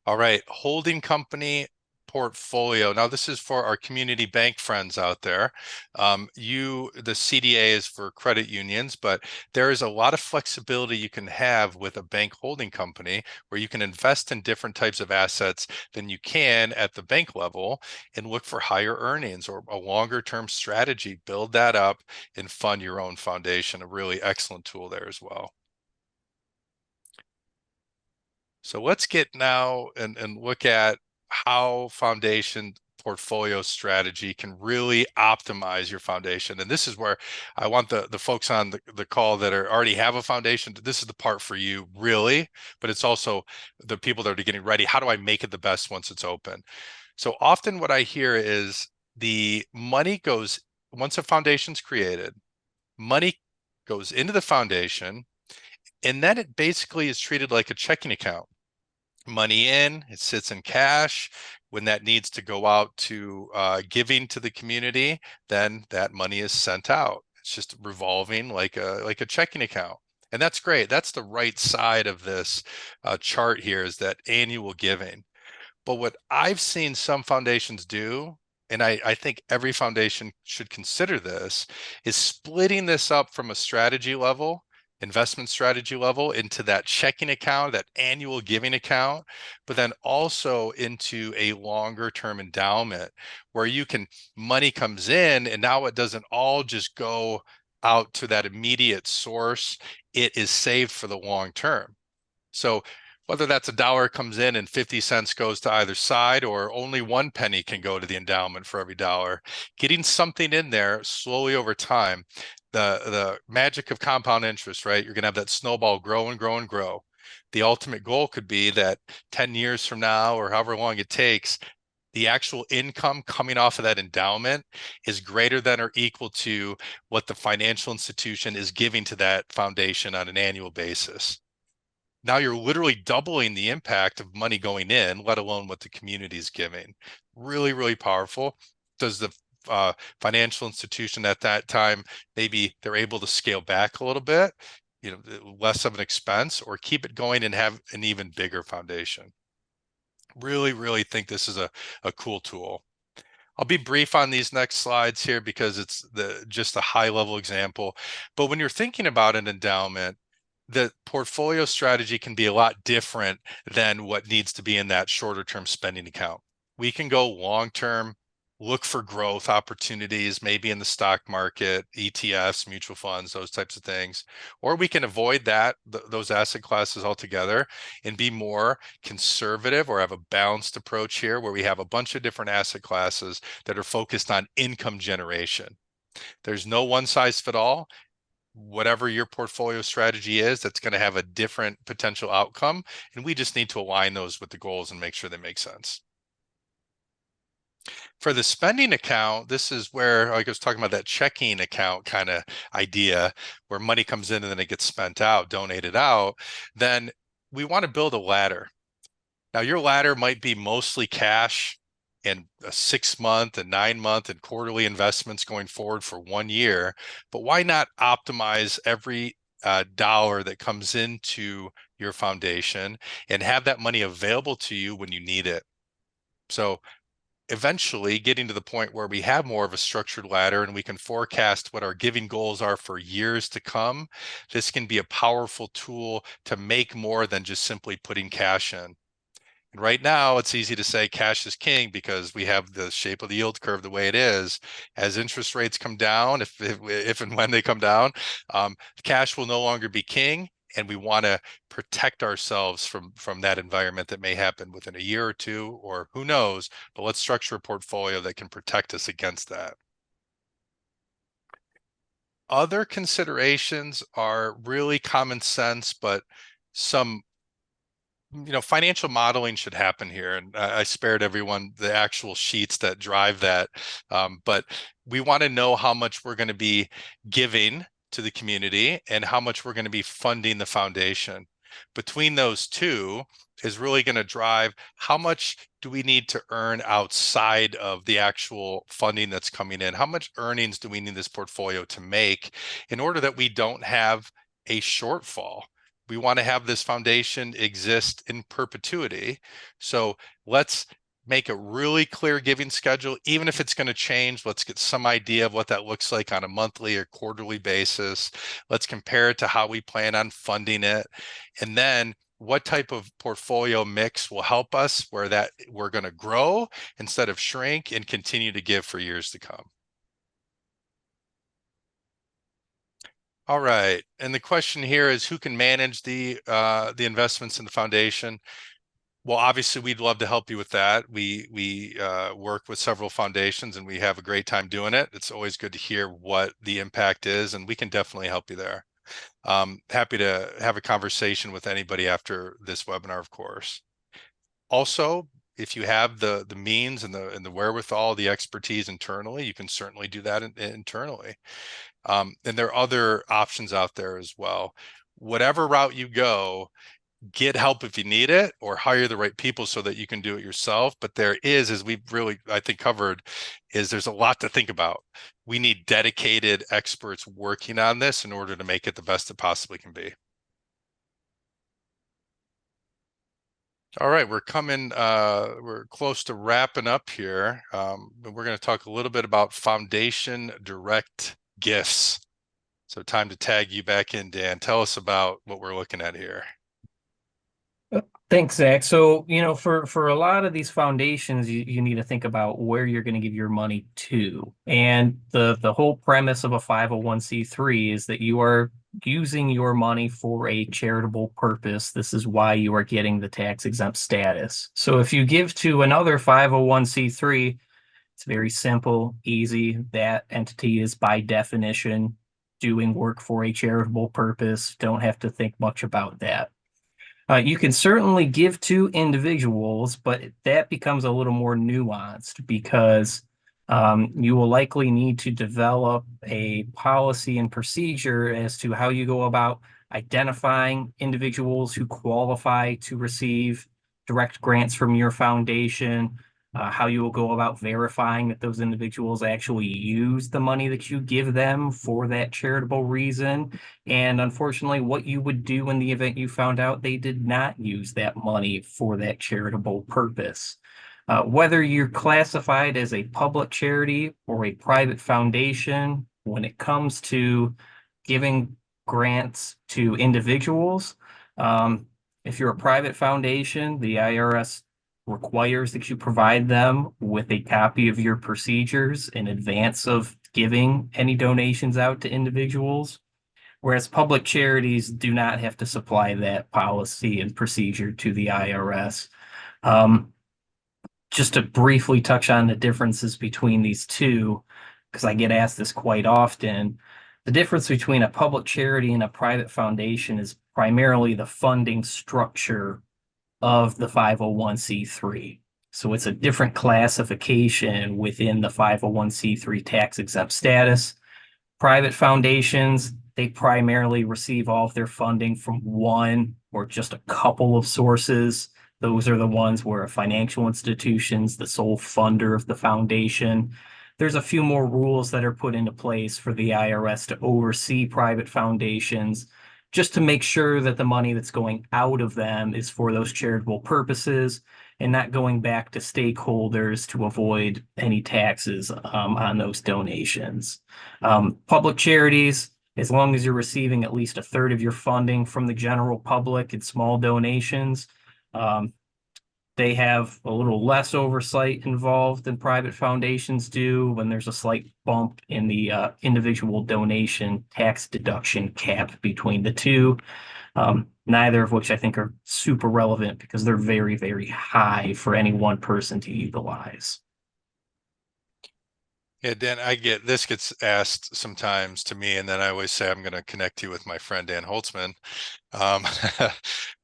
All right, holding company portfolio. Now this is for our community bank friends out there. The CDA is for credit unions, but there is a lot of flexibility you can have with a bank holding company where you can invest in different types of assets than you can at the bank level and look for higher earnings or a longer term strategy. Build that up and fund your own foundation. A really excellent tool there as well. So let's get now and look at how foundation portfolio strategy can really optimize your foundation. And this is where I want the folks on the call that already have a foundation. This is the part for you, really, but it's also the people that are getting ready. How do I make it the best once it's open? So often what I hear is the money goes, once a foundation's created, money goes into the foundation, and then it basically is treated like a checking account. Money in, it sits in cash. When that needs to go out to giving to the community, then that money is sent out. It's just revolving like a checking account. And that's great. That's the right side of this chart here, is that annual giving. But what I've seen some foundations do, and I think every foundation should consider this, is splitting this up from a strategy level, investment strategy level, into that checking account, that annual giving account, but then also into a longer term endowment where money comes in and now it doesn't all just go out to that immediate source. It is saved for the long term. So whether that's $1 comes in and 50 cents goes to either side, or only 1 penny can go to the endowment for every $1, getting something in there slowly over time, the magic of compound interest, right? You're going to have that snowball grow and grow and grow. The ultimate goal could be that 10 years from now, or however long it takes, the actual income coming off of that endowment is greater than or equal to what the financial institution is giving to that foundation on an annual basis. Now you're literally doubling the impact of money going in, let alone what the community is giving. Really, really powerful. Does the financial institution at that time, maybe they're able to scale back a little bit, less of an expense, or keep it going and have an even bigger foundation? Really, really think this is a cool tool. I'll be brief on these next slides here because it's just a high level example. But when you're thinking about an endowment, the portfolio strategy can be a lot different than what needs to be in that shorter term spending account. We can go long term, look for growth opportunities, maybe in the stock market, ETFs, mutual funds, those types of things. Or we can avoid those asset classes altogether and be more conservative, or have a balanced approach here where we have a bunch of different asset classes that are focused on income generation. There's no one size fit all. Whatever your portfolio strategy is, that's going to have a different potential outcome. And we just need to align those with the goals and make sure they make sense. For the spending account, this is where, like I was talking about, that checking account kind of idea where money comes in and then it gets spent out, donated out. Then we want to build a ladder. Now your ladder might be mostly cash and a 6-month and 9-month and quarterly investments going forward for 1 year, but why not optimize every dollar that comes into your foundation and have that money available to you when you need it. So eventually getting to the point where we have more of a structured ladder and we can forecast what our giving goals are for years to come, this can be a powerful tool to make more than just simply putting cash in. And right now, it's easy to say cash is king because we have the shape of the yield curve the way it is. As interest rates come down, if and when they come down, cash will no longer be king, and we want to protect ourselves from that environment that may happen within a year or two, or who knows. But let's structure a portfolio that can protect us against that. Other considerations are really common sense, but some financial modeling should happen here. And I spared everyone the actual sheets that drive that. But we want to know how much we're going to be giving to the community and how much we're going to be funding the foundation. Between those two is really going to drive how much do we need to earn outside of the actual funding that's coming in? How much earnings do we need this portfolio to make in order that we don't have a shortfall? We want to have this foundation exist in perpetuity. So let's make a really clear giving schedule. Even if it's going to change, let's get some idea of what that looks like on a monthly or quarterly basis. Let's compare it to how we plan on funding it. And then what type of portfolio mix will help us where that we're going to grow instead of shrink and continue to give for years to come. All right, and the question here is who can manage the investments in the foundation? Well, obviously, we'd love to help you with that. We work with several foundations, and we have a great time doing it. It's always good to hear what the impact is, and we can definitely help you there. Happy to have a conversation with anybody after this webinar, of course. Also, if you have the means and the wherewithal, the expertise internally, you can certainly do that internally. And there are other options out there as well. Whatever route you go, get help if you need it, or hire the right people so that you can do it yourself. But there is, as we've really, I think, covered, there's a lot to think about. We need dedicated experts working on this in order to make it the best it possibly can be. All right, we're close to wrapping up here. But we're going to talk a little bit about foundation direct gifts. So time to tag you back in, Dan. Tell us about what we're looking at here. Thanks, Zach. So, for a lot of these foundations, you need to think about where you're going to give your money to. And the whole premise of a 501c3 is that you are using your money for a charitable purpose. This is why you are getting the tax exempt status. So if you give to another 501c3, it's very simple, easy. That entity is by definition doing work for a charitable purpose. Don't have to think much about that. You can certainly give to individuals, but that becomes a little more nuanced because you will likely need to develop a policy and procedure as to how you go about identifying individuals who qualify to receive direct grants from your foundation, how you will go about verifying that those individuals actually use the money that you give them for that charitable reason, and unfortunately, what you would do in the event you found out they did not use that money for that charitable purpose. Whether you're classified as a public charity or a private foundation, when it comes to giving grants to individuals, if you're a private foundation, the IRS requires that you provide them with a copy of your procedures in advance of giving any donations out to individuals, whereas public charities do not have to supply that policy and procedure to the IRS. Just to briefly touch on the differences between these two, because I get asked this quite often, the difference between a public charity and a private foundation is primarily the funding structure of the 501c3. So it's a different classification within the 501c3 tax exempt status. Private foundations, they primarily receive all of their funding from one or just a couple of sources. Those are the ones where a financial institution's the sole funder of the foundation. There's a few more rules that are put into place for the IRS to oversee private foundations. just to make sure that the money that's going out of them is for those charitable purposes and not going back to stakeholders to avoid any taxes on those donations. Public charities, as long as you're receiving at least a third of your funding from the general public and small donations, they have a little less oversight involved than private foundations do when there's a slight bump in the individual donation tax deduction cap between the two. Neither of which I think are super relevant because they're very, very high for any one person to utilize. Yeah, Dan, I get this gets asked sometimes to me, and then I always say I'm going to connect you with my friend Dan Holtzman.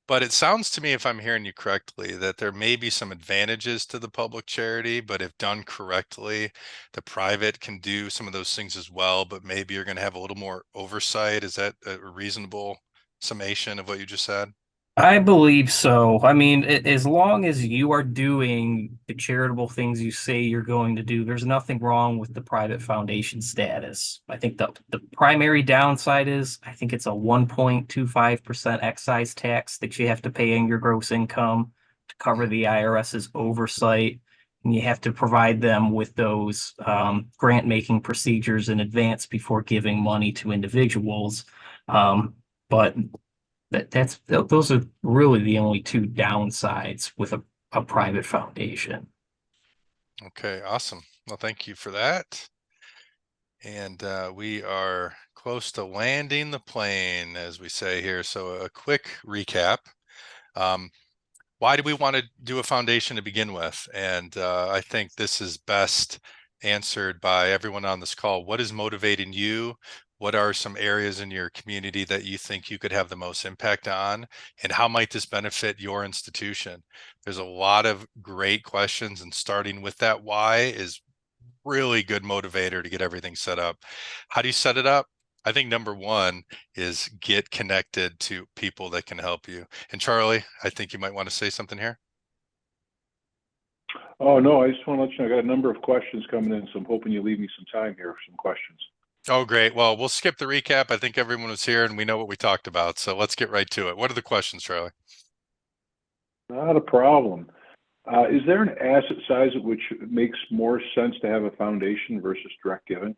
But it sounds to me, if I'm hearing you correctly, that there may be some advantages to the public charity, but if done correctly, the private can do some of those things as well, but maybe you're going to have a little more oversight. Is that a reasonable summation of what you just said? I believe so. I mean, as long as you are doing the charitable things you say you're going to do, there's nothing wrong with the private foundation status. I think the primary downside is I think it's a 1.25% excise tax that you have to pay in your gross income to cover the IRS's oversight. And you have to provide them with those grant making procedures in advance before giving money to individuals. But those are really the only two downsides with a private foundation. Okay, awesome. Well, thank you for that. And we are close to landing the plane, as we say here. So a quick recap. Why do we want to do a foundation to begin with? And I think this is best answered by everyone on this call. What is motivating you? What are some areas in your community that you think you could have the most impact on? And how might this benefit your institution? There's a lot of great questions, and starting with that why is really good motivator to get everything set up. How do you set it up? I think number one is get connected to people that can help you. And Charlie, I think you might want to say something here. Oh, no, I just want to let you know, I got a number of questions coming in, so I'm hoping you leave me some time here for some questions. Oh, great. Well, we'll skip the recap. I think everyone was here and we know what we talked about. So let's get right to it. What are the questions, Charlie? Not a problem. Is there an asset size at which it makes more sense to have a foundation versus direct giving?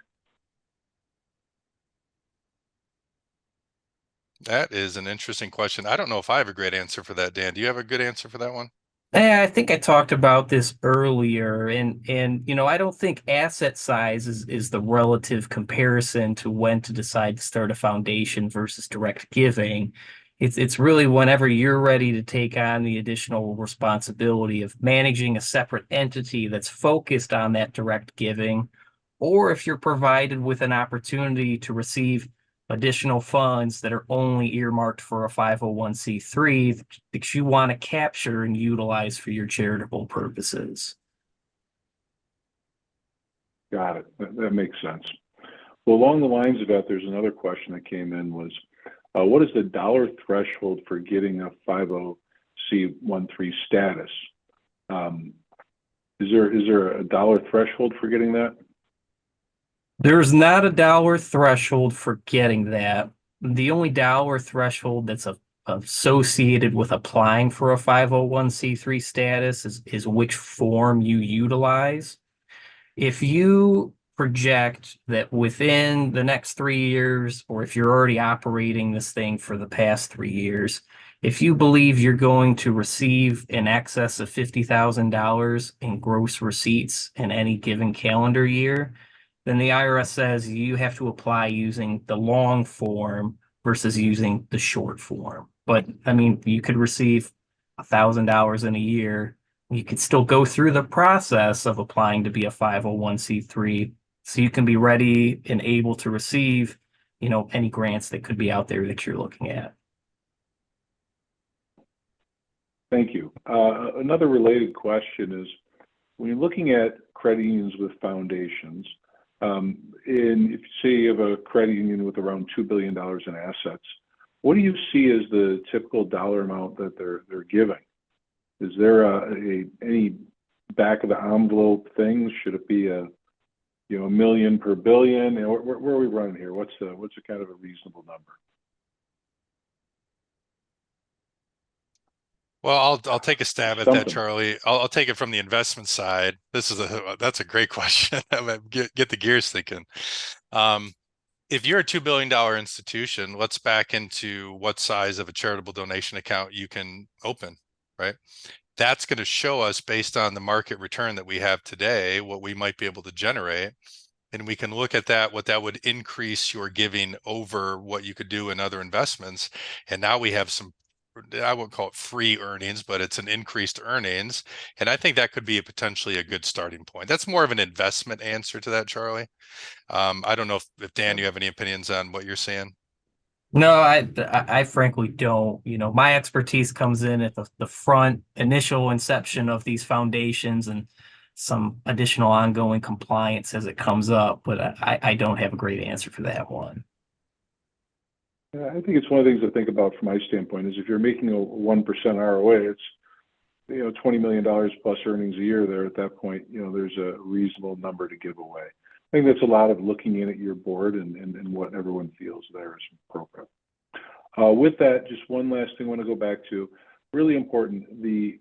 That is an interesting question. I don't know if I have a great answer for that, Dan. Do you have a good answer for that one? Yeah, I think I talked about this earlier, and I don't think asset size is the relative comparison to when to decide to start a foundation versus direct giving. It's really whenever you're ready to take on the additional responsibility of managing a separate entity that's focused on that direct giving, or if you're provided with an opportunity to receive additional funds that are only earmarked for a 501c3 that you want to capture and utilize for your charitable purposes. Got it. That makes sense. Well, along the lines of that, there's another question that came in was, what is the dollar threshold for getting a 50C13 status? Is there a dollar threshold for getting that? There's not a dollar threshold for getting that. The only dollar threshold that's associated with applying for a 501c3 status is which form you utilize. If you project that within the next 3 years, or if you're already operating this thing for the past 3 years, if you believe you're going to receive in excess of $50,000 in gross receipts in any given calendar year, then the IRS says you have to apply using the long form versus using the short form. But I mean, you could receive $1,000 in a year. You could still go through the process of applying to be a 501c3, so you can be ready and able to receive, any grants that could be out there that you're looking at. Thank you. Another related question is, when you're looking at credit unions with foundations, if you say you have a credit union with around $2 billion in assets, what do you see as the typical dollar amount that they're giving? Is there any back of the envelope things? Should it be a million per billion? Where are we running here? What's a kind of a reasonable number? Well, I'll take a stab at that, Something. Charlie. I'll take it from the investment side. That's a great question. Get the gears thinking. Um, if you're a $2 billion institution, let's back into what size of a charitable donation account you can open, right? That's going to show us, based on the market return that we have today, what we might be able to generate. And we can look at that, what that would increase your giving over what you could do in other investments. And now we have some, I won't call it free earnings, but it's an increased earnings. And I think that could be potentially a good starting point. That's more of an investment answer to that, Charlie. I don't know if Dan, you have any opinions on what you're seeing? No, I frankly don't. You know, my expertise comes in at the front initial inception of these foundations and some additional ongoing compliance as it comes up, but I don't have a great answer for that one. Yeah, I think it's one of the things to think about from my standpoint is if you're making a 1% ROA, it's, $20 million plus earnings a year there. At that point, there's a reasonable number to give away. I think that's a lot of looking in at your board and what everyone feels there is appropriate. With that, just one last thing I want to go back to, really important, the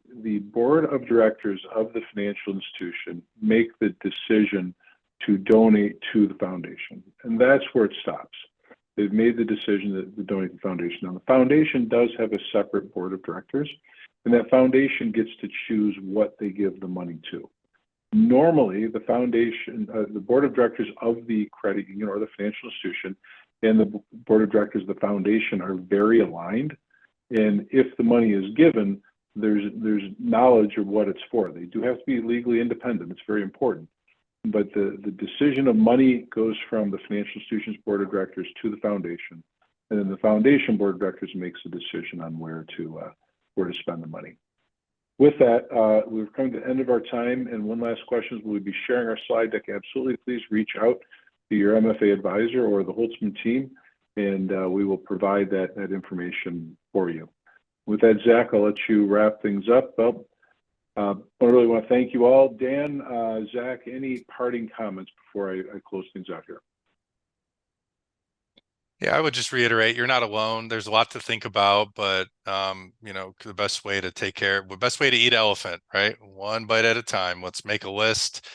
board of directors of the financial institution make the decision to donate to the foundation, and that's where it stops. They've made the decision to donate to the foundation. Now, the foundation does have a separate board of directors, and that foundation gets to choose what they give the money to. Normally, the foundation, the board of directors of the credit union or the financial institution and the board of directors of the foundation are very aligned. And if the money is given, there's knowledge of what it's for. They do have to be legally independent. It's very important. But the decision of money goes from the financial institution's board of directors to the foundation. And then the foundation board of directors makes a decision on where to spend the money. With that, we've come to the end of our time. And one last question is, will we be sharing our slide deck? Absolutely. Please reach out to your MFA advisor or the Holtzman team, and we will provide that information for you. With that, Zach, I'll let you wrap things up. Well, I really want to thank you all. Dan, Zach, any parting comments before I close things out here? Yeah, I would just reiterate, you're not alone. There's a lot to think about, but the best way to eat elephant, right? One bite at a time. Let's make a list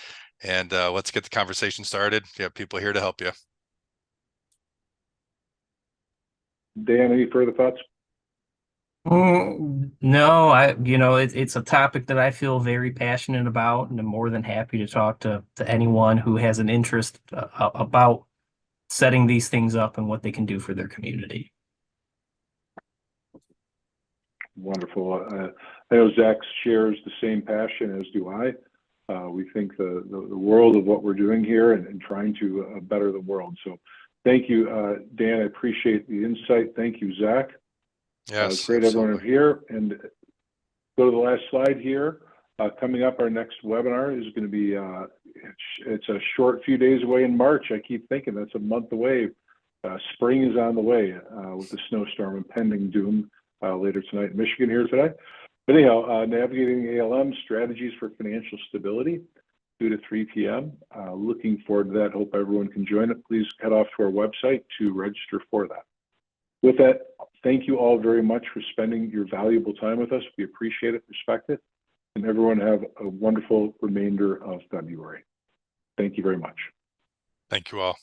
and let's get the conversation started. You have people here to help you. Dan, any further thoughts? No, it's a topic that I feel very passionate about, and I'm more than happy to talk to anyone who has an interest about setting these things up and what they can do for their community. Wonderful. I know Zach shares the same passion, as do I. We think the world of what we're doing here and trying to better the world. So thank you, Dan. I appreciate the insight. Thank you, Zach. Yes, it's great everyone here. And go to the last slide here. Coming up, our next webinar is going to be, it's a short few days away in March. I keep thinking that's a month away. Spring is on the way with the snowstorm impending doom later tonight in Michigan here today. But anyhow, Navigating ALM Strategies for Financial Stability, 2 to 3 p.m. Looking forward to that. Hope everyone can join it. Please head off to our website to register for that. With that, thank you all very much for spending your valuable time with us. We appreciate it, respect it, and everyone have a wonderful remainder of February. Thank you very much. Thank you all.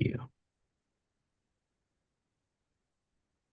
Thank you.